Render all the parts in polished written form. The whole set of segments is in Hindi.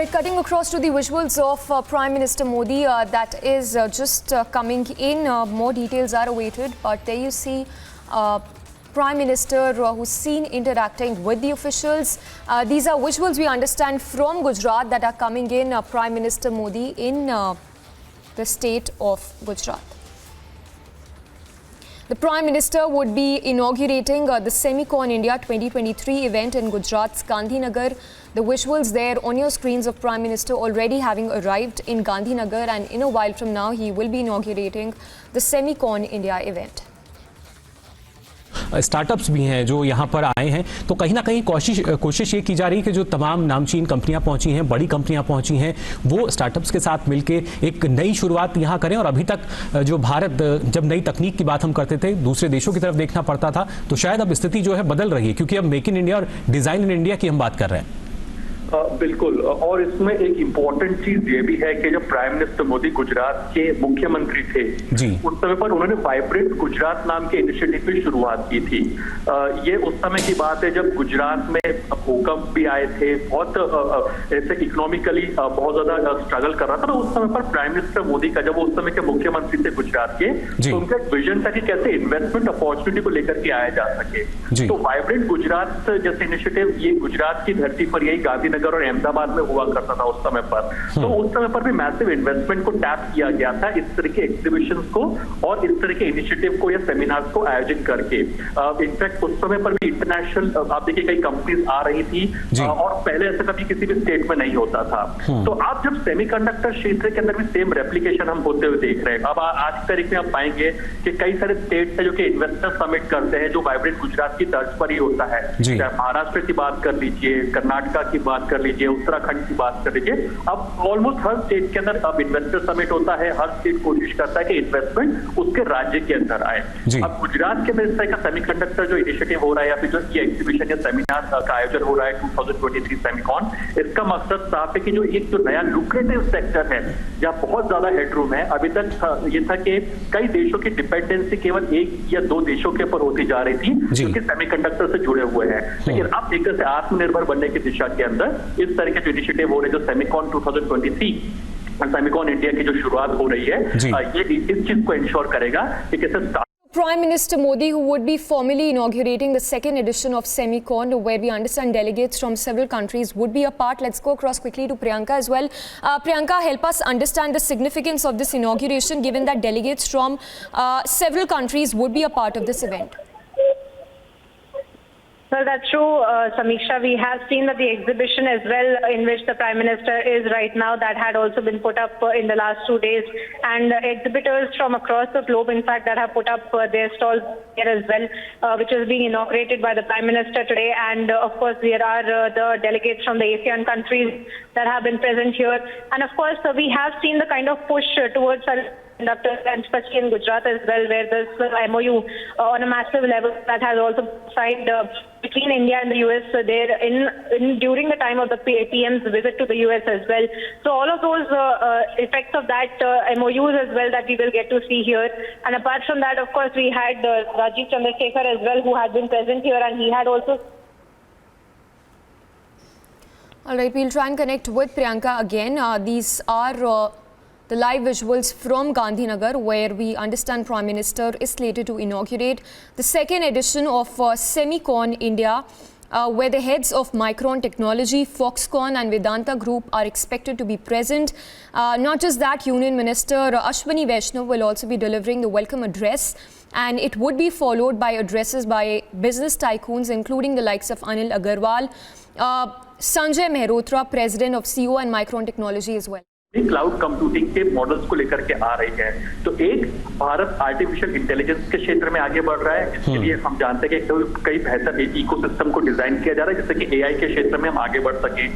Alright, cutting across to the visuals of Prime Minister Modi that is just coming in. More details are awaited, but there you see Prime Minister who's seen interacting with the officials. These are visuals we understand from Gujarat that are coming in. Prime Minister Modi in the state of Gujarat. The Prime Minister would be inaugurating the Semicon India 2023 event in Gujarat's Gandhinagar. The visuals there on your screens of Prime Minister already having arrived in Gandhinagar, and in a while from now he will be inaugurating the Semicon India event. Startups भी हैं जो यहाँ पर आए हैं, तो कहीं ना कहीं कोशिश ये की जा रही है कि जो तमाम नामचीन कंपनियां पहुंची हैं, बड़ी कंपनियां पहुंची हैं, वो स्टार्टअप्स के साथ मिलके एक नई शुरुआत यहाँ करें। और अभी तक जो भारत जब नई तकनीक की बात हम करते थे, दूसरे देशों की तरफ देखना पड़ता था, तो शायद अब स्थिति जो है बदल रही है, क्योंकि अब मेक इन इंडिया और डिजाइन इन इंडिया की हम बात कर रहे हैं। बिल्कुल, और इसमें एक इम्पोर्टेंट चीज ये भी है कि जब प्राइम मिनिस्टर मोदी गुजरात के मुख्यमंत्री थे उस समय पर उन्होंने वाइब्रेंट गुजरात नाम के इनिशिएटिव की शुरुआत की थी। ये उस समय की बात है जब गुजरात में भूकंप भी आए थे, बहुत ऐसे इकोनॉमिकली बहुत ज्यादा स्ट्रगल कर रहा था। तो उस समय पर प्राइम मिनिस्टर मोदी का जब उस समय के मुख्यमंत्री थे गुजरात के, तो उनका एक विजन था कि कैसे इन्वेस्टमेंट अपॉर्चुनिटी को लेकर के आया जा सके। तो वाइब्रेंट गुजरात जैसे इनिशिएटिव ये गुजरात की धरती पर यही गांधीनगर और अहमदाबाद में हुआ करता था उस समय पर। तो उस समय पर भी मैसिव इन्वेस्टमेंट को टैप किया गया था इस तरह के एग्जीबिशंस को और इस तरह के इनिशिएटिव को या सेमिनार्स को आयोजित करके। इनफैक्ट उस समय पर भी इंटरनेशनल आप देखिए कई कंपनीज आ रही थी और पहले ऐसा कभी किसी भी स्टेट में नहीं होता था। तो आप जब सेमीकंडक्टर क्षेत्र के अंदर भी सेम रेप्लिकेशन हम होते हुए देख रहे हैं। अब आज की तारीख में आप पाएंगे कि कई सारे स्टेट्स है जो कि इन्वेस्टर समिट करते हैं, जो वाइब्रेंट गुजरात की तर्ज पर ही होता है। चाहे महाराष्ट्र की बात कर लीजिए, कर्नाटका की बात कर लीजिए, उत्तराखंड की बात कर लीजिए, अब ऑलमोस्ट हर स्टेट के अंदर अब इन्वेस्टर समिट होता है। हर स्टेट कोशिश करता है कि इन्वेस्टमेंट उसके राज्य के अंदर आए। अब गुजरात के अंदर इस तरह का सेमीकंडक्टर जो इनिशिएटिव हो रहा है या फिर जो ये एग्जीबिशन या सेमिनार का आयोजन हो रहा है 2023 सेमिकॉन, इसका मकसद साफ है कि जो एक जो नया लुक्रेटिव सेक्टर है जहाँ बहुत ज्यादा हेडरूम है। अभी तक ये था कि कई देशों की डिपेंडेंसी केवल एक या दो देशों के ऊपर होती जा रही थी जो कि सेमीकंडक्टर से जुड़े हुए हैं, लेकिन अब एक तरह से आत्मनिर्भर बनने की दिशा के अंदर इस तरह के जो इनिशिएटिव हो रहे हैं, जो सेमिकॉन 2023 सेमिकॉन इंडिया की जो शुरुआत हो रही है, ये इस चीज को इंश्योर करेगा कि कैसे Prime Minister Modi, who would be formally inaugurating the second edition of Semicon, where we understand delegates from several countries would be a part. Let's go across quickly to Priyanka as well. Priyanka, help us understand the significance of this inauguration, given that delegates from several countries would be a part of this event. Well, that's true, Samiksha. We have seen that the exhibition as well in which the Prime Minister is right now, that had also been put up in the last 2 days. And exhibitors from across the globe, in fact, that have put up their stalls here as well, which is being inaugurated by the Prime Minister today. And of course, there are the delegates from the ASEAN countries that have been present here. And of course, we have seen the kind of push towards conductors, and especially in Gujarat as well, where this MOU on a massive level that has also signed between India and the US there during the time of the PM's visit to the US as well. So all of those effects of that MOUs as well that we will get to see here. And apart from that, of course, we had Rajiv Chandrasekhar as well, who had been present here, and he had also. All right, we'll try and connect with Priyanka again. These are the live visuals from Gandhinagar, where we understand Prime Minister is slated to inaugurate the second edition of Semicon India, where the heads of Micron Technology, Foxconn and Vedanta Group are expected to be present. Not just that, Union Minister Ashwini Vaishnaw will also be delivering the welcome address, and it would be followed by addresses by business tycoons, including the likes of Anil Agarwal, Sanjay Mehrotra, President of CEO and Micron Technology as well. Cloud computing के मॉडल्स को लेकर के आ रही है। तो एक, भारत आर्टिफिशियल इंटेलिजेंस के क्षेत्र में आगे बढ़ रहा है, इसके लिए हम जानते हैं कि कई बेहतर इकोसिस्टम को डिजाइन किया जा रहा है जिससे कि एआई के क्षेत्र में हम आगे बढ़ सके।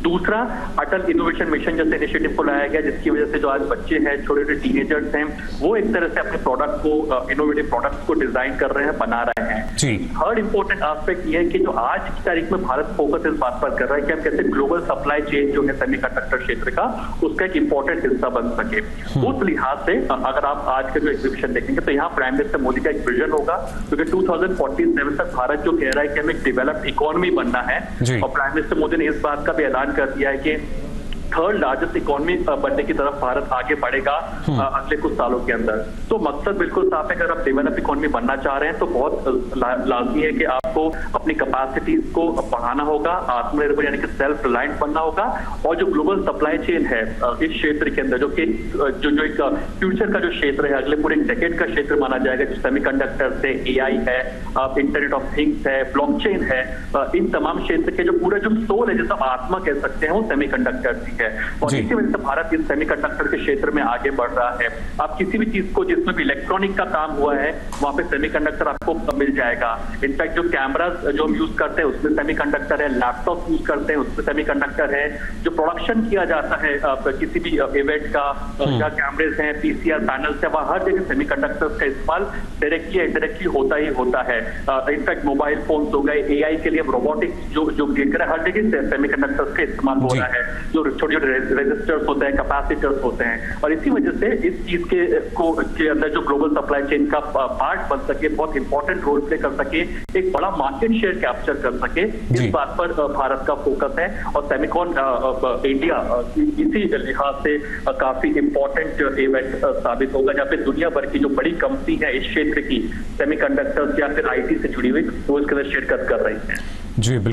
दूसरा, अटल इनोवेशन मिशन जैसे इनिशिएटिव को लाया गया, जिसकी वजह से जो आज बच्चे हैं, छोटे छोटे टीनेजर्स हैं, वो एक तरह से अपने प्रोडक्ट को, इनोवेटिव प्रोडक्ट्स को डिजाइन कर रहे हैं, बना रहे हैं। थर्ड इंपॉर्टेंट एस्पेक्ट ये है कि जो आज की तारीख में भारत फोकस इस बात पर कर रहा है कि हम कैसे ग्लोबल सप्लाई चेन जो है सेमीकंडक्टर क्षेत्र का, उसका एक इंपॉर्टेंट हिस्सा बन सके। उस लिहाज से अगर आप आज का जो एग्जीबिशन देखेंगे तो यहाँ प्राइम मिनिस्टर मोदी का एक विजन होगा, क्योंकि 2047 तक भारत जो कह रहा है कि हमें एक डेवलप्ड इकोनॉमी बनना है, और प्राइम मिनिस्टर मोदी ने इस बात का भी ऐलान कर दिया है कि थर्ड लार्जेस्ट इकोनॉमी बनने की तरफ भारत आगे बढ़ेगा अगले कुछ सालों के अंदर। तो मकसद बिल्कुल साफ है, अगर आप डेवलप इकोनॉमी बनना चाह रहे हैं तो बहुत लाजमी है कि आपको अपनी कैपेसिटीज को बढ़ाना होगा, आत्मनिर्भर यानी कि सेल्फ रिलायंट बनना होगा, और जो ग्लोबल सप्लाई चेन है इस क्षेत्र के अंदर, जो कि जो एक फ्यूचर का जो क्षेत्र है, अगले पूरे डेकेड का क्षेत्र माना जाएगा, जो सेमीकंडक्टर्स है, एआई है, इंटरनेट ऑफ थिंग्स है, ब्लॉकचेन है, इन तमाम क्षेत्र के जो पूरा जो सोल है, जिसका आत्मा कह सकते हैं, वो सेमीकंडक्टर है। और इसी वजह से भारत इस सेमीकंडक्टर के क्षेत्र में आगे बढ़ रहा है। आप किसी भी चीज को जिसमें भी इलेक्ट्रॉनिक का काम हुआ है वहां पे सेमीकंडक्टर आपको मिल जाएगा। इनफैक्ट जो कैमरास जो हम यूज करते हैं उसमें सेमीकंडक्टर है, लैपटॉप यूज करते हैं उसमें सेमीकंडक्टर है, जो प्रोडक्शन किया जाता है किसी भी इवेंट का, क्या कैमरेज हैं, पीसीआर पैनल्स है, वहां हर जगह सेमीकंडक्टर्स का इस्तेमाल डायरेक्टली या इनडायरेक्टली होता ही होता है। इनफैक्ट मोबाइल फोन हो गए, एआई के लिए रोबोटिक्स जो देख रहे हैं, हर जगह सेमीकंडक्टर्स का इस्तेमाल हो रहा है, जो छोटे छोटे रेजिस्टर्स होते हैं, कैपेसिटर्स होते हैं। और इसी वजह से इस चीज के अंदर जो ग्लोबल सप्लाई चेन का पार्ट बन सके, बहुत इंपॉर्टेंट रोल प्ले कर सके, एक बड़ा मार्केट शेयर कैप्चर कर सके, इस बात पर भारत का फोकस है। और सेमिकॉन इंडिया इसी लिहाज से काफी इंपॉर्टेंट इवेंट साबित होगा, जहाँ पे दुनिया भर की जो बड़ी कंपनी है इस क्षेत्र की, सेमीकंडक्टर्स या फिर आईटी से जुड़ी हुई, वो इसके अंदर शिरकत कर रही है। जी बिल्कुल।